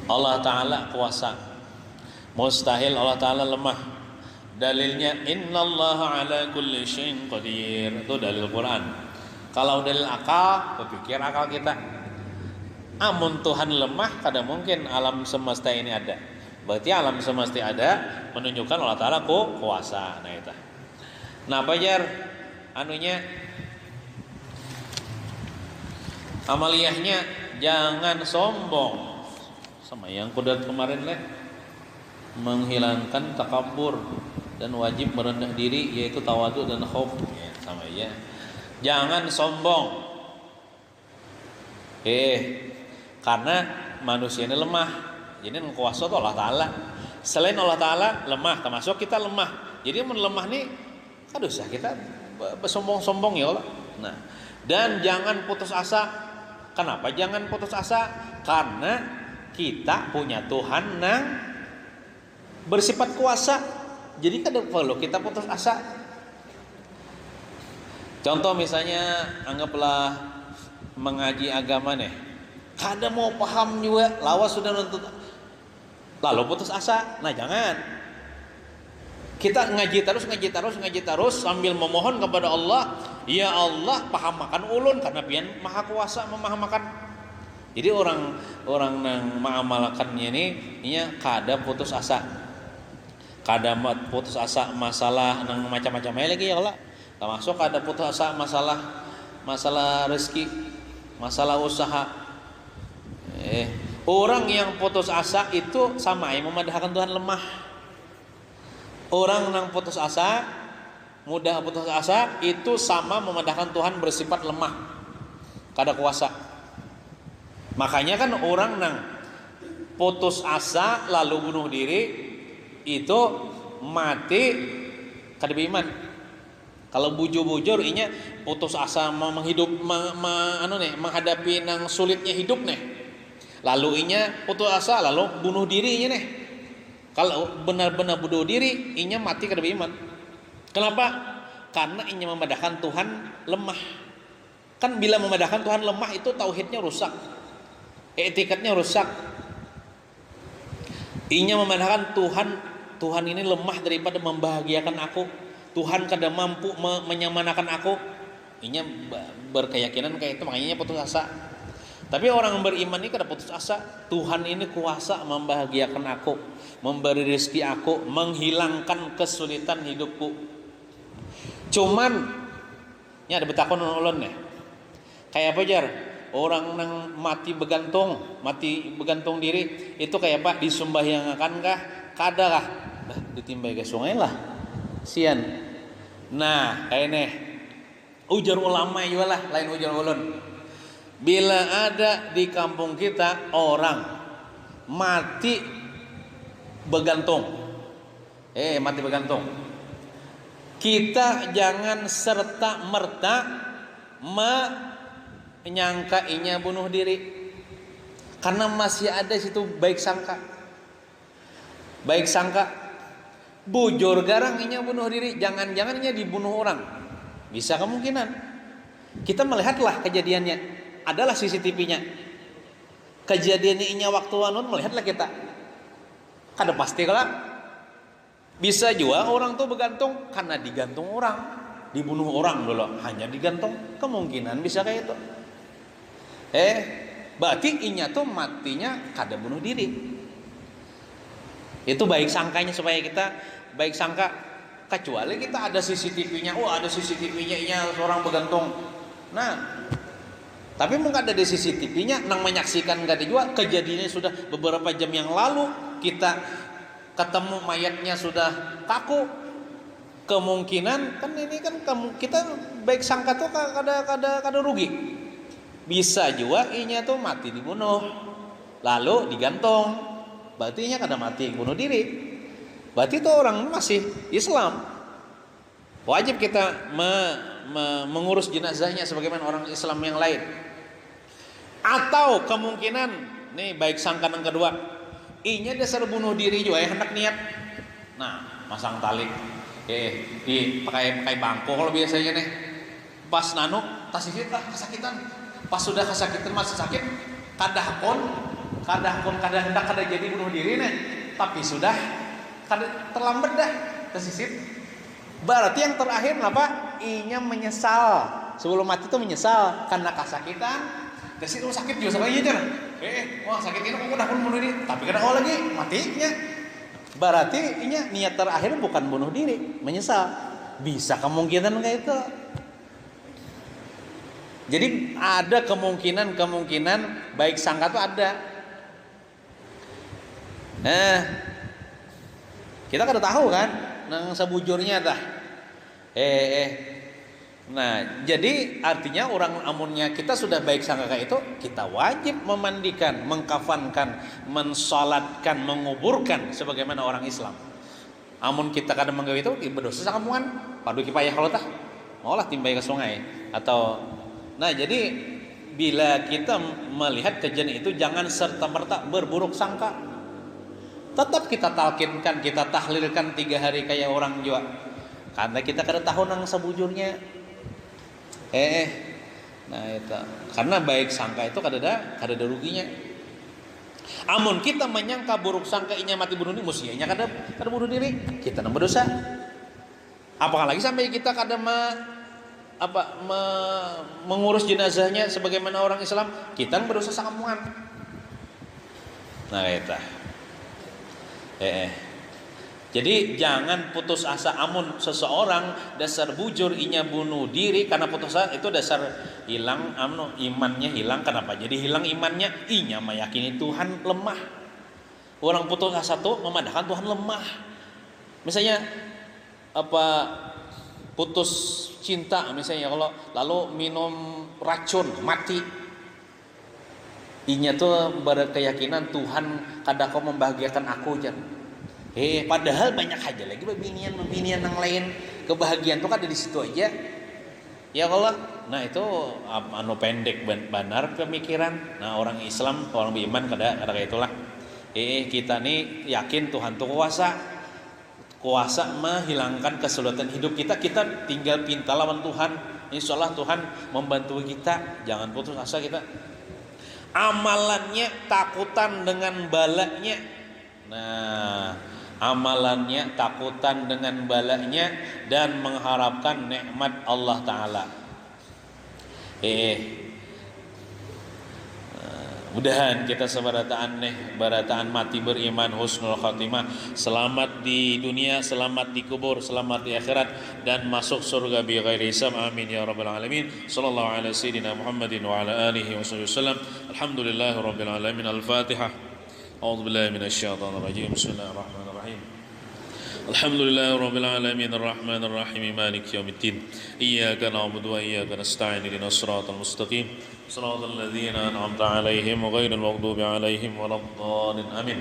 Allah Ta'ala kuasa. Mustahil Allah Ta'ala lemah. Dalilnya innallaha ala kulli syai'in qadir. Itu dalil Quran. Kalau dalil akal, berpikir akal kita. Amun Tuhan lemah, kada mungkin alam semesta ini ada. Berarti alam semesta ada menunjukkan Allah Ta'ala kuasa. Nah itu. Nah apa jar? Anunya amaliyahnya jangan sombong. Sama yang kudat kemarin leh, menghilangkan takabur dan wajib merendah diri, yaitu tawadu dan khauf. Ya, sama ya. Jangan sombong. Karena manusia ini lemah. Jadi yang kuasa itu Allah Ta'ala. Selain Allah Ta'ala lemah, termasuk kita lemah. Jadi yang lemah nih kan usah kita bersombong-sombong ya Allah. Nah, dan jangan putus asa. Kenapa jangan putus asa? Karena kita punya Tuhan yang bersifat kuasa. Jadi kada perlu kita putus asa. Contoh misalnya anggaplah mengaji agama nih, kada mau paham juga, lawas sudah nuntut, lalu putus asa. Nah jangan. Kita ngaji terus sambil memohon kepada Allah, ya Allah pahamakan ulun karena pian maha kuasa memahamakan. Jadi orang nang mengamalkannya ini kada putus asa. Kada putus asa masalah nang macam-macam lagi ya Allah. Termasuk kada putus asa masalah rezeki, masalah usaha. Orang yang putus asa itu sama yang memandangkan Tuhan lemah. Orang yang putus asa, mudah putus asa itu sama memandangkan Tuhan bersifat lemah, kada kuasa. Makanya kan orang yang putus asa lalu bunuh diri itu mati kada beriman. Kalau bujur-bujur inya putus asa menghadapi nang sulitnya hidup nih. Lalu inya putus asa lalu bunuh diri inya nih. Kalau benar-benar bunuh diri, inya mati kada beriman. Kenapa? Karena inya memandangkan Tuhan lemah. Kan bila memandangkan Tuhan lemah itu tauhidnya rusak, etikatnya rusak. Inya memandangkan Tuhan ini lemah daripada membahagiakan aku. Tuhan kada mampu menyamanakan aku. Inya berkeyakinan kayak itu, makanya putus asa. Tapi orang beriman ini kada putus asa. Tuhan ini kuasa membahagiakan aku, memberi rezeki aku, menghilangkan kesulitan hidupku. Cuman ini ada betakon ulun nih. Kayak apa jar? Orang nang mati begantung diri itu kayak apa? Disembahyangakan kah? Kada kah? Ditimbai ke sungai lah. Sian. Nah, kayak nih. Ujar ulama juga lah, lain ujar ulun. Bila ada di kampung kita orang mati begantung, kita jangan serta merta menyangka inya bunuh diri, karena masih ada situ baik sangka. Bujur garang inya bunuh diri, jangan-jangan inya dibunuh orang, bisa kemungkinan. Kita melihatlah kejadiannya. Adalah CCTV-nya. Kejadian inya waktu anun melihatlah kita. Kada pasti kalau bisa juga orang tuh bergantung karena digantung orang, dibunuh orang dulu, hanya digantung, kemungkinan bisa kayak itu. Berarti inya tuh matinya kada bunuh diri. Itu baik sangkanya supaya kita baik sangka, kecuali kita ada CCTV-nya. Ada CCTV-nya inya orang bergantung. Nah, tapi mengada ada CCTV-nya nang menyaksikan kada juga kejadiannya sudah beberapa jam yang lalu, kita ketemu mayatnya sudah kaku. Kemungkinan kan ini kan kita baik sangka tuh kada rugi. Bisa juga inya tuh mati dibunuh lalu digantung. Berarti inya kada mati bunuh diri. Berarti itu orang masih Islam. Wajib kita mengurus jenazahnya sebagaimana orang Islam yang lain. Atau kemungkinan nih baik sangka yang kedua, inya dasar bunuh diri juga hendak niat. Nah, masang tali, pakai bangku kalau biasanya nih. Pas nanu tasihit kesakitan. Pas sudah kesakitan masih sakit, kada hendak kada jadi bunuh diri nih. Tapi sudah kada terlambat dah tasihit. Berarti yang terakhir apa? Inya menyesal. Sebelum mati itu menyesal karena kesakitan. Terus itu sakit juga sama aja. Wah sakit ini kok udah bunuh diri. Tapi kada lagi matinya. Berarti inya niat terakhir bukan bunuh diri, menyesal. Bisa kemungkinan kayak itu. Jadi ada kemungkinan baik sangka itu ada. Nah, kita kada tahu kan nang sebujurnya dah. Nah, jadi artinya orang amunnya kita sudah baik sangka kayak itu, kita wajib memandikan, mengkafankan, mensolatkan, menguburkan sebagaimana orang Islam. Amun kita kadang menggawe itu berdosa sakamungan, padu kipayah kalau tah, maulah timbai ke sungai atau. Nah, jadi bila kita melihat kejadian itu jangan serta merta berburuk sangka. Tetap kita talkinkan, kita tahlilkan 3 hari kayak orang juga. Karena kita kada tahu nang sebujurnya. Nah itu. Karena baik sangka itu kada ada ruginya. Amun kita menyangka buruk sangka inya mati bunuh diri, musianya kada bunuh diri, kita nang berdosa. Apalagi sampai kita kada mengurus jenazahnya sebagaimana orang Islam, kita nang berdosa sakamungan. Nah eta. Jadi jangan putus asa amun seseorang dasar bujur inya bunuh diri karena putus asa, itu dasar hilang imannya hilang. Kenapa? Jadi hilang imannya, inya meyakini Tuhan lemah. Orang putus asa tuh memandangkan Tuhan lemah. Misalnya putus cinta misalnya, kalau lalu minum racun mati, inya tuh berkeyakinan Tuhan kada kau membahagiakan aku jan. Padahal banyak aja lagi bebinian yang lain. Kebahagiaan tuh kan ada di situ aja. Ya Allah. Nah itu pendek benar pemikiran. Nah orang Islam, orang beriman kada kayak itulah. Kita nih yakin Tuhan tuh kuasa menghilangkan kesulitan hidup kita. Kita tinggal pinta lawan Tuhan. Insya Allah Tuhan membantu kita. Jangan putus asa kita. Amalannya takutan dengan balanya. Nah, amalannya takutan dengan balanya dan mengharapkan nikmat Allah Ta'ala. Mudahan kita barataan mati beriman, husnul khatimah, selamat di dunia, selamat di kubur, selamat di akhirat, dan masuk surga bi ghairi hisab. Amin ya rabbal alamin. Sallallahu ala sayyidina Muhammadin wa ala alihi wasallam. Alhamdulillahi rabbil alamin. Al-Fatihah. أعوذ بالله من الشيطان الرجيم. بسم الله الرحمن الرحيم. الحمد لله رب العالمين الرحمن الرحيم مالك يوم الدين إياك نعبد وإياك نستعين اهدنا الصراط المستقيم صراط الذين أنعمت عليهم غير المغضوب عليهم ولا الضالين آمين.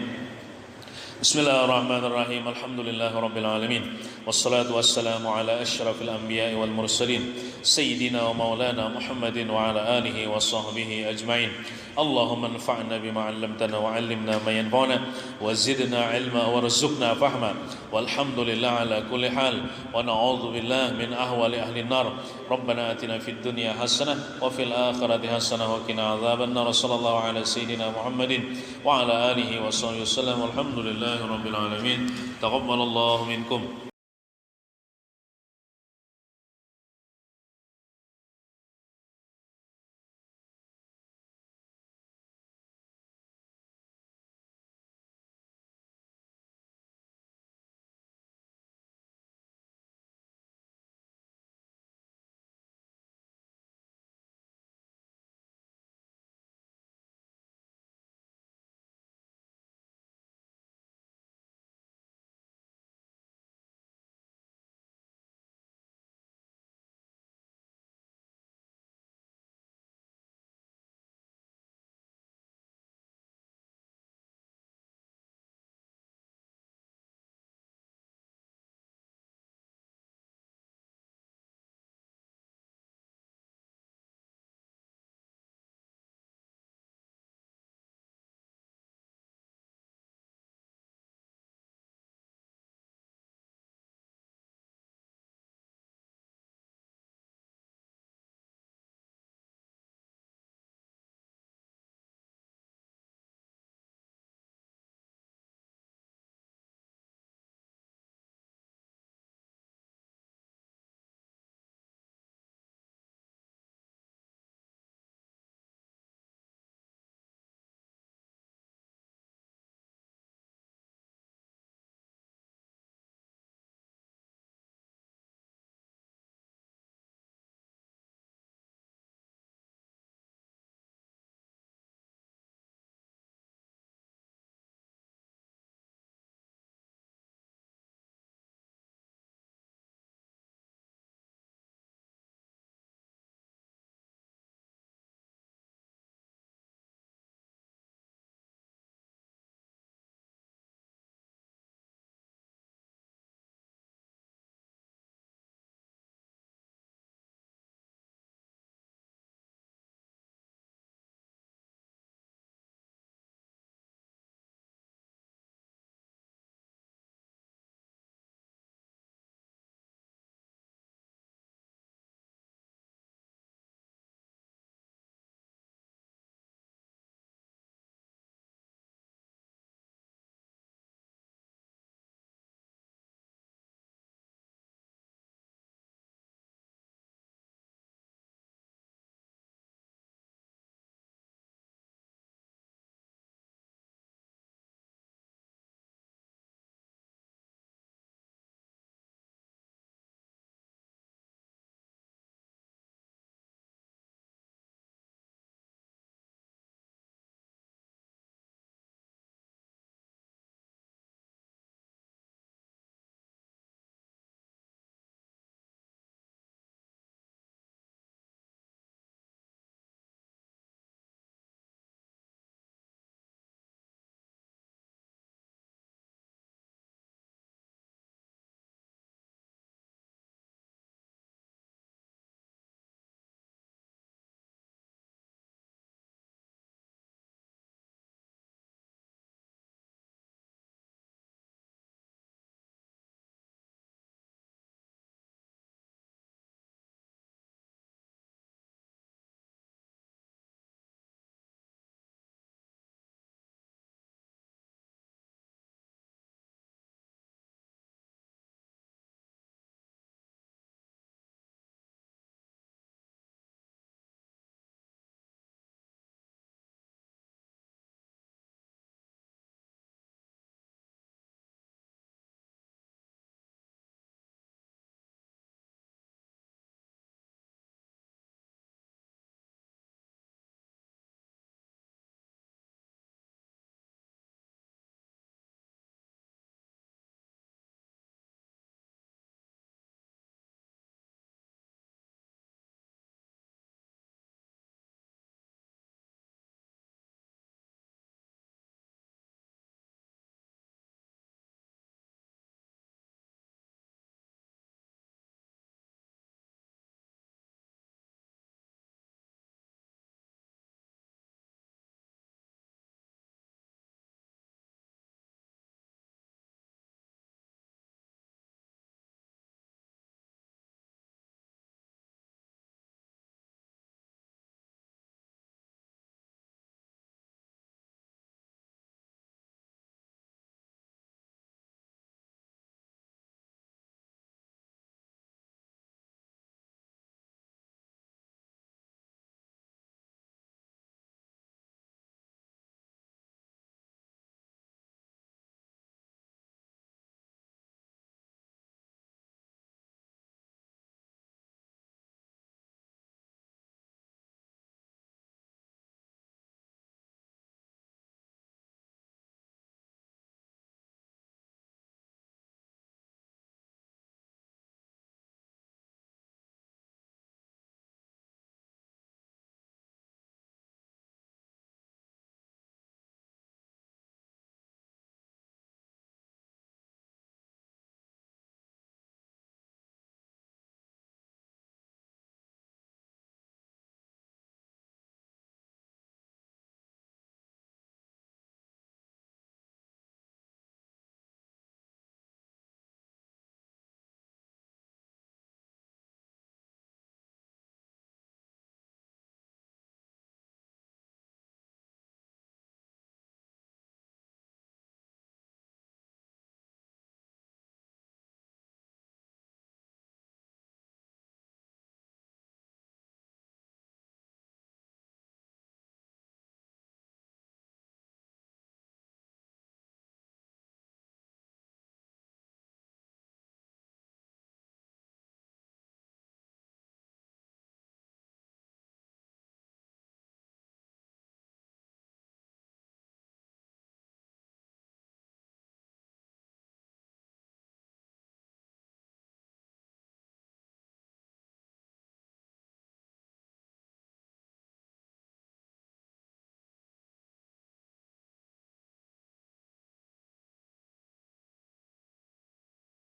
بسم الله الرحمن الرحيم. الحمد لله رب العالمين والصلاة والسلام على أشرف الأنبياء والمرسلين سيدنا ومولانا محمد وعلى آله وصحبه أجمعين. اللهم انفعنا بما علمتنا وعلمنا ما ينفعنا وزدنا علما وارزقنا فهما والحمد لله على كل حال ونعوذ بالله من أهوال أهل النار. ربنا آتنا في الدنيا حسنة وفي الآخرة حسنة وقنا عذاب النار. صلى الله على سيدنا محمد وعلى آله وصحبه وسلم والحمد لله رب العالمين. تقبل الله منكم.